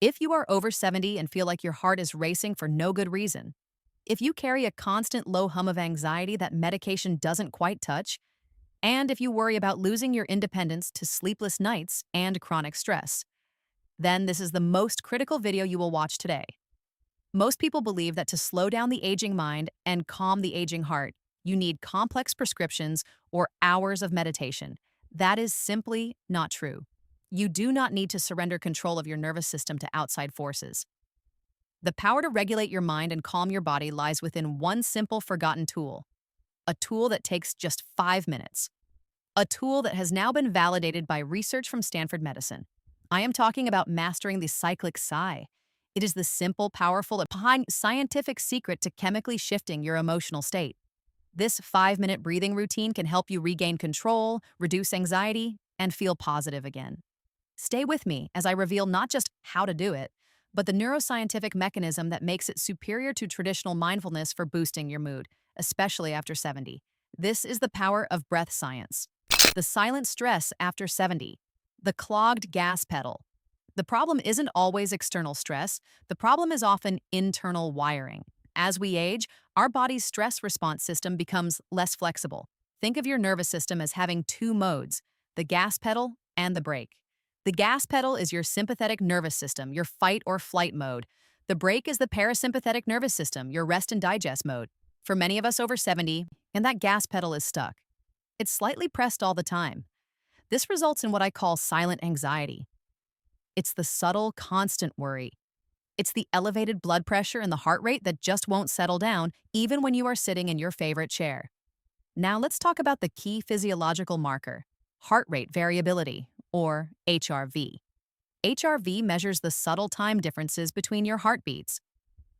If you are over 70 and feel like your heart is racing for no good reason, if you carry a constant low hum of anxiety that medication doesn't quite touch, and if you worry about losing your independence to sleepless nights and chronic stress, then this is the most critical video you will watch today. Most people believe that to slow down the aging mind and calm the aging heart, you need complex prescriptions or hours of meditation. That is simply not true. You do not need to surrender control of your nervous system to outside forces. The power to regulate your mind and calm your body lies within one simple forgotten tool, a tool that takes just 5 minutes, a tool that has now been validated by research from Stanford Medicine. I am talking about mastering the cyclic sigh. It is the simple, powerful, behind scientific secret to chemically shifting your emotional state. This 5-minute breathing routine can help you regain control, reduce anxiety, and feel positive again. Stay with me as I reveal not just how to do it, but the neuroscientific mechanism that makes it superior to traditional mindfulness for boosting your mood, especially after 70. This is the power of breath science. The silent stress after 70. The clogged gas pedal. The problem isn't always external stress. The problem is often internal wiring. As we age, our body's stress response system becomes less flexible. Think of your nervous system as having two modes, the gas pedal and the brake. The gas pedal is your sympathetic nervous system, your fight or flight mode. The brake is the parasympathetic nervous system, your rest and digest mode. For many of us over 70, and that gas pedal is stuck. It's slightly pressed all the time. This results in what I call silent anxiety. It's the subtle, constant worry. It's the elevated blood pressure and the heart rate that just won't settle down, even when you are sitting in your favorite chair. Now let's talk about the key physiological marker, heart rate variability, or HRV. HRV measures the subtle time differences between your heartbeats.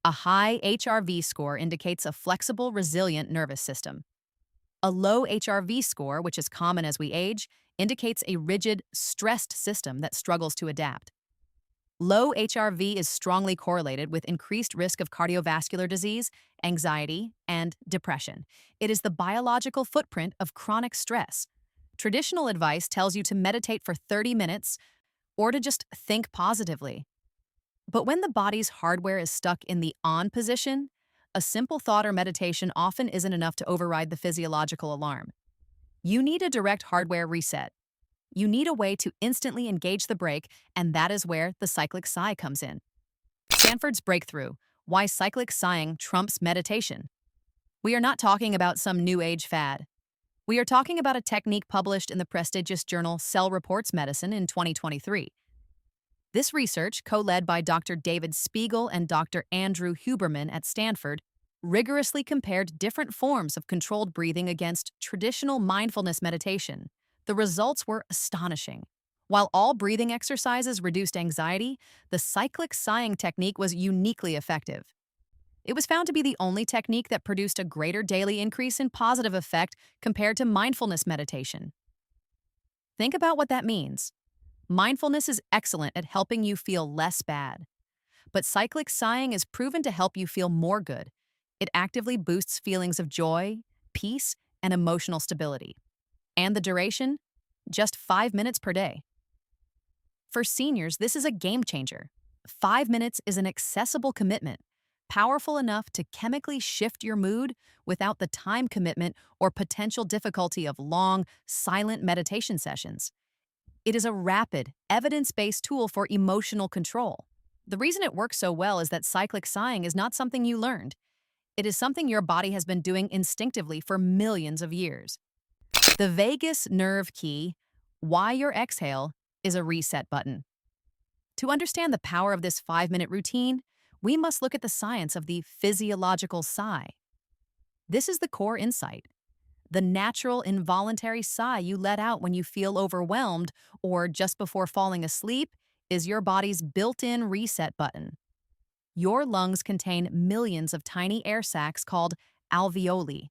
A high HRV score indicates a flexible, resilient nervous system. A low HRV score, which is common as we age, indicates a rigid, stressed system that struggles to adapt. Low HRV is strongly correlated with increased risk of cardiovascular disease, anxiety, and depression. It is the biological footprint of chronic stress. Traditional advice tells you to meditate for 30 minutes or to just think positively. But when the body's hardware is stuck in the on position, a simple thought or meditation often isn't enough to override the physiological alarm. You need a direct hardware reset. You need a way to instantly engage the brake, and that is where the cyclic sigh comes in. Stanford's breakthrough, why cyclic sighing trumps meditation. We are not talking about some new age fad. We are talking about a technique published in the prestigious journal Cell Reports Medicine in 2023. This research, co-led by Dr. David Spiegel and Dr. Andrew Huberman at Stanford, rigorously compared different forms of controlled breathing against traditional mindfulness meditation. The results were astonishing. While all breathing exercises reduced anxiety, the cyclic sighing technique was uniquely effective. It was found to be the only technique that produced a greater daily increase in positive effect compared to mindfulness meditation. Think about what that means. Mindfulness is excellent at helping you feel less bad. But cyclic sighing is proven to help you feel more good. It actively boosts feelings of joy, peace, and emotional stability. And the duration? Just 5 minutes per day. For seniors, this is a game changer. 5 minutes is an accessible commitment, powerful enough to chemically shift your mood without the time commitment or potential difficulty of long, silent meditation sessions. It is a rapid, evidence-based tool for emotional control. The reason it works so well is that cyclic sighing is not something you learned. It is something your body has been doing instinctively for millions of years. The vagus nerve key, why your exhale, is a reset button. To understand the power of this 5-minute routine, we must look at the science of the physiological sigh. This is the core insight. The natural, involuntary sigh you let out when you feel overwhelmed or just before falling asleep is your body's built-in reset button. Your lungs contain millions of tiny air sacs called alveoli.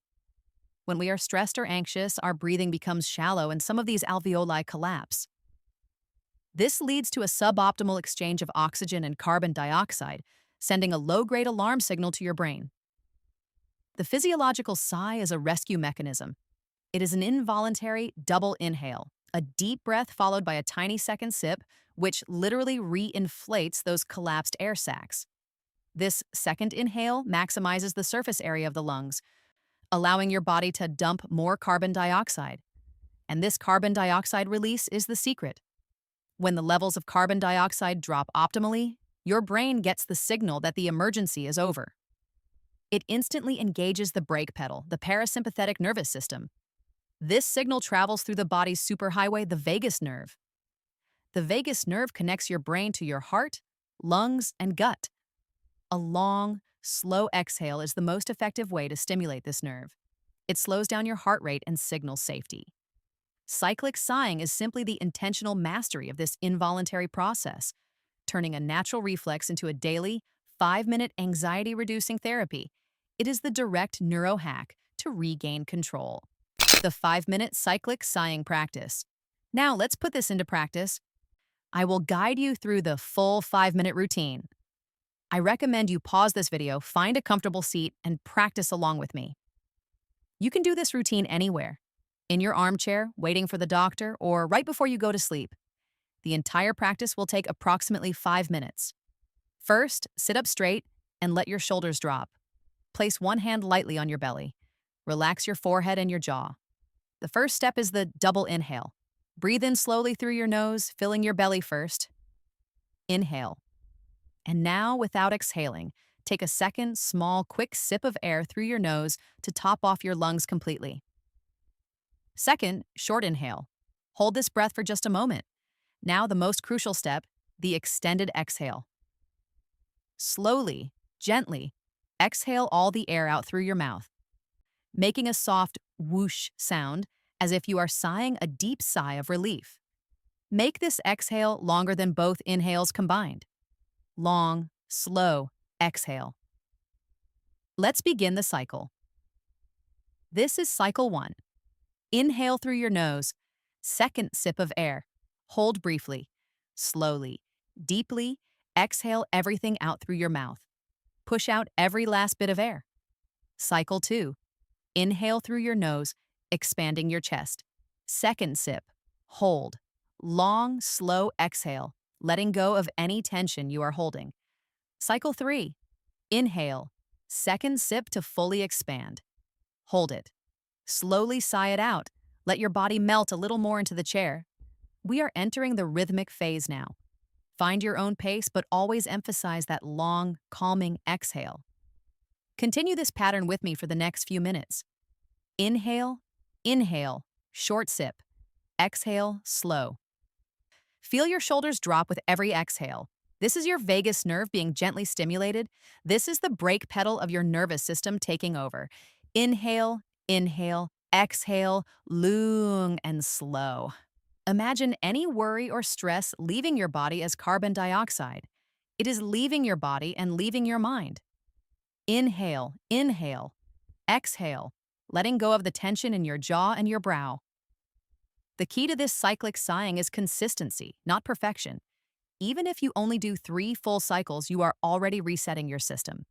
When we are stressed or anxious, our breathing becomes shallow and some of these alveoli collapse. This leads to a suboptimal exchange of oxygen and carbon dioxide, sending a low-grade alarm signal to your brain. The physiological sigh is a rescue mechanism. It is an involuntary double inhale. A deep breath followed by a tiny second sip, which literally re-inflates those collapsed air sacs. This second inhale maximizes the surface area of the lungs, allowing your body to dump more carbon dioxide. And this carbon dioxide release is the secret. When the levels of carbon dioxide drop optimally, your brain gets the signal that the emergency is over. It instantly engages the brake pedal, the parasympathetic nervous system. This signal travels through the body's superhighway, the vagus nerve. The vagus nerve connects your brain to your heart, lungs, and gut. A long, slow exhale is the most effective way to stimulate this nerve. It slows down your heart rate and signals safety. Cyclic sighing is simply the intentional mastery of this involuntary process, turning a natural reflex into a daily, 5-minute anxiety-reducing therapy. It is the direct neuro-hack to regain control. The 5-minute cyclic sighing practice. Now let's put this into practice. I will guide you through the full 5-minute routine. I recommend you pause this video, find a comfortable seat, and practice along with me. You can do this routine anywhere, in your armchair, waiting for the doctor, or right before you go to sleep. The entire practice will take approximately 5 minutes. First, sit up straight and let your shoulders drop. Place one hand lightly on your belly. Relax your forehead and your jaw. The first step is the double inhale. Breathe in slowly through your nose, filling your belly first. Inhale. And now, without exhaling, take a second, small, quick sip of air through your nose to top off your lungs completely. Second, short inhale. Hold this breath for just a moment. Now, the most crucial step, the extended exhale. Slowly, gently, exhale all the air out through your mouth, making a soft whoosh sound as if you are sighing a deep sigh of relief. Make this exhale longer than both inhales combined. Long, slow exhale. Let's begin the cycle. This is cycle 1. Inhale through your nose. Second sip of air. Hold briefly. Slowly, deeply, exhale everything out through your mouth. Push out every last bit of air. Cycle 2. Inhale through your nose, expanding your chest. Second sip. Hold. Long, slow exhale, letting go of any tension you are holding. Cycle 3. Inhale. Second sip to fully expand. Hold it. Slowly sigh it out. Let your body melt a little more into the chair. We are entering the rhythmic phase now. Find your own pace, but always emphasize that long, calming exhale. Continue this pattern with me for the next few minutes. Inhale, inhale, short sip. Exhale, slow. Feel your shoulders drop with every exhale. This is your vagus nerve being gently stimulated. This is the brake pedal of your nervous system taking over. Inhale, inhale, exhale, long and slow. Imagine any worry or stress leaving your body as carbon dioxide. It is leaving your body and leaving your mind. Inhale, inhale, exhale, letting go of the tension in your jaw and your brow. The key to this cyclic sighing is consistency, not perfection. Even if you only do 3 full cycles, you are already resetting your system.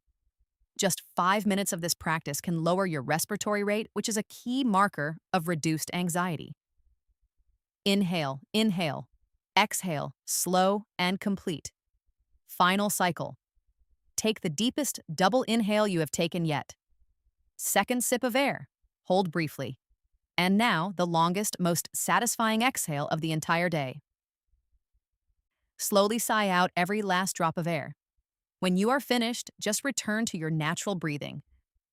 Just 5 minutes of this practice can lower your respiratory rate, which is a key marker of reduced anxiety. Inhale, inhale, exhale, slow and complete. Final cycle. Take the deepest double inhale you have taken yet. Second sip of air. Hold briefly. And now, the longest, most satisfying exhale of the entire day. Slowly sigh out every last drop of air. When you are finished, just return to your natural breathing.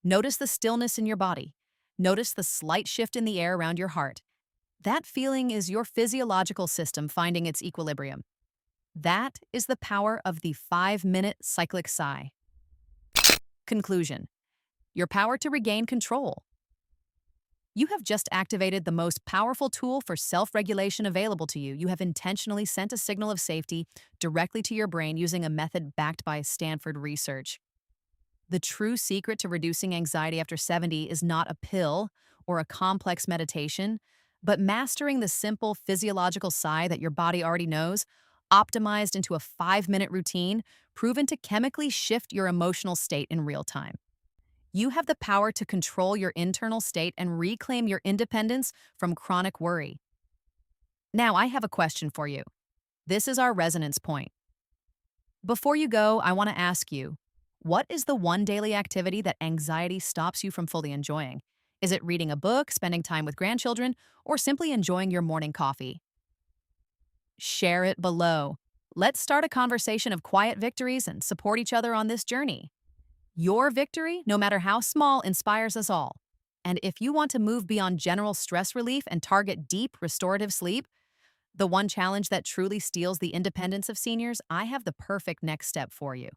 Notice the stillness in your body. Notice the slight shift in the air around your heart. That feeling is your physiological system finding its equilibrium. That is the power of the 5-minute cyclic sigh. Conclusion. Your power to regain control. You have just activated the most powerful tool for self-regulation available to you. You have intentionally sent a signal of safety directly to your brain using a method backed by Stanford research. The true secret to reducing anxiety after 70 is not a pill or a complex meditation, but mastering the simple physiological sigh that your body already knows, optimized into a 5-minute routine, proven to chemically shift your emotional state in real time. You have the power to control your internal state and reclaim your independence from chronic worry. Now, I have a question for you. This is our resonance point. Before you go, I want to ask you, what is the one daily activity that anxiety stops you from fully enjoying? Is it reading a book, spending time with grandchildren, or simply enjoying your morning coffee? Share it below. Let's start a conversation of quiet victories and support each other on this journey. Your victory, no matter how small, inspires us all. And if you want to move beyond general stress relief and target deep, restorative sleep, the one challenge that truly steals the independence of seniors, I have the perfect next step for you.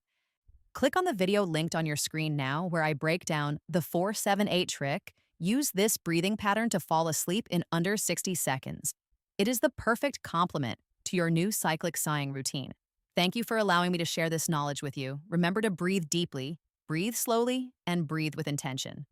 Click on the video linked on your screen now where I break down the 478 trick. Use this breathing pattern to fall asleep in under 60 seconds. It is the perfect complement to your new cyclic sighing routine. Thank you for allowing me to share this knowledge with you. Remember to breathe deeply, breathe slowly, and breathe with intention.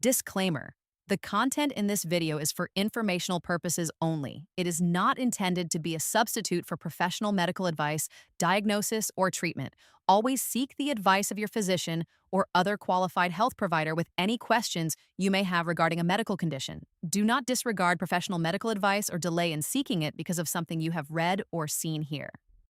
Disclaimer: the content in this video is for informational purposes only. It is not intended to be a substitute for professional medical advice, diagnosis, or treatment. Always seek the advice of your physician or other qualified health provider with any questions you may have regarding a medical condition. Do not disregard professional medical advice or delay in seeking it because of something you have read or seen here.